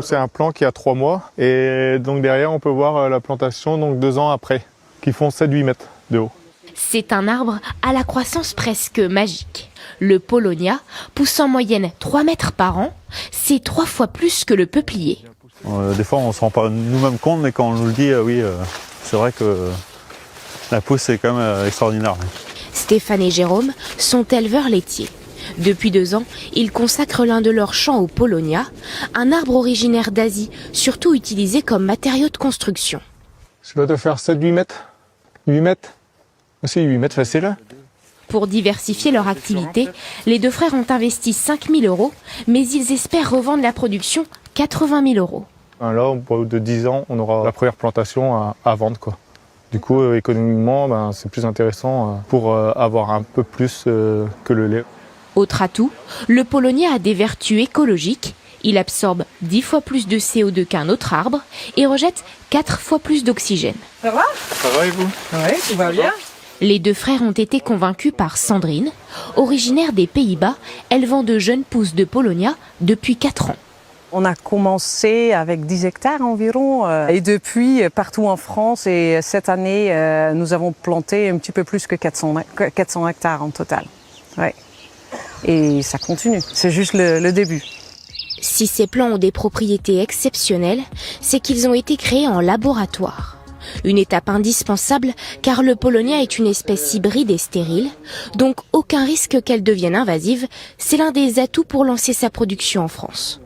C'est un plan qui a 3 mois et donc derrière on peut voir la plantation donc 2 ans après, qui font 7-8 mètres de haut. C'est un arbre à la croissance presque magique. Le Paulownia pousse en moyenne 3 mètres par an, c'est 3 fois plus que le peuplier. Des fois on ne se rend pas nous-mêmes compte, mais quand on nous le dit, oui, c'est vrai que la pousse est quand même extraordinaire. Stéphane et Jérôme sont éleveurs laitiers. Depuis 2 ans, ils consacrent l'un de leurs champs au Paulownia, un arbre originaire d'Asie, surtout utilisé comme matériau de construction. Ça doit te faire 7-8 mètres. 8 mètres. C'est 8 mètres facile. Pour diversifier leur activité, les deux frères ont investi 5 000 €, mais ils espèrent revendre la production 80 000 €. Là, au bout de 10 ans, on aura la première plantation à vendre, quoi. Du coup, économiquement, c'est plus intéressant pour avoir un peu plus que le lait. Autre atout, le Paulownia a des vertus écologiques. Il absorbe 10 fois plus de CO2 qu'un autre arbre et rejette 4 fois plus d'oxygène. Ça va? Ça va et vous? Oui, tout va bien. Les deux frères ont été convaincus par Sandrine, originaire des Pays-Bas, élevant de jeunes pousses de Paulownia depuis 4 ans. On a commencé avec 10 hectares environ et depuis partout en France et cette année nous avons planté un petit peu plus que 400 hectares en total. Ouais. Et ça continue, c'est juste le début. Si ces plants ont des propriétés exceptionnelles, c'est qu'ils ont été créés en laboratoire. Une étape indispensable car le Paulownia est une espèce hybride et stérile, donc aucun risque qu'elle devienne invasive, c'est l'un des atouts pour lancer sa production en France.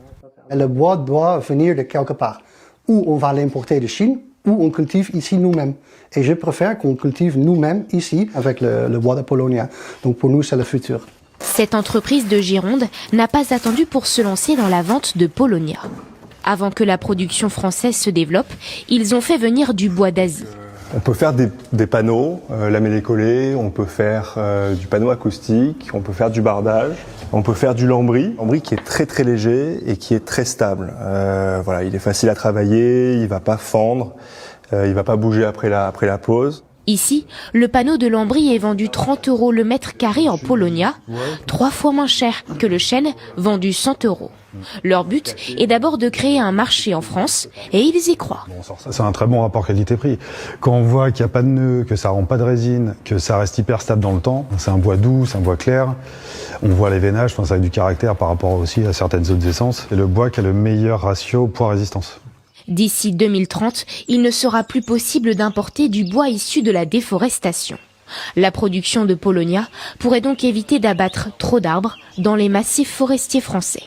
Le bois doit venir de quelque part. Ou on va l'importer de Chine, ou on cultive ici nous-mêmes. Et je préfère qu'on cultive nous-mêmes ici avec le bois de Paulownia. Donc pour nous, c'est le futur. Cette entreprise de Gironde n'a pas attendu pour se lancer dans la vente de Paulownia. Avant que la production française se développe, ils ont fait venir du bois d'Asie. On peut faire des panneaux, lamellés-collés, on peut faire du panneau acoustique, on peut faire du bardage, on peut faire du lambris qui est très très léger et qui est très stable. Voilà, il est facile à travailler, il va pas fendre, il va pas bouger après la pose. Ici, le panneau de lambris est vendu 30 € le mètre carré en Paulownia, 3 fois moins cher que le chêne vendu 100 €. Leur but est d'abord de créer un marché en France et ils y croient. C'est un très bon rapport qualité-prix. Quand on voit qu'il n'y a pas de nœud, que ça rend pas de résine, que ça reste hyper stable dans le temps, c'est un bois doux, c'est un bois clair. On voit les veinages, ça a du caractère par rapport aussi à certaines autres essences. C'est le bois qui a le meilleur ratio poids-résistance. D'ici 2030, il ne sera plus possible d'importer du bois issu de la déforestation. La production de Paulownia pourrait donc éviter d'abattre trop d'arbres dans les massifs forestiers français.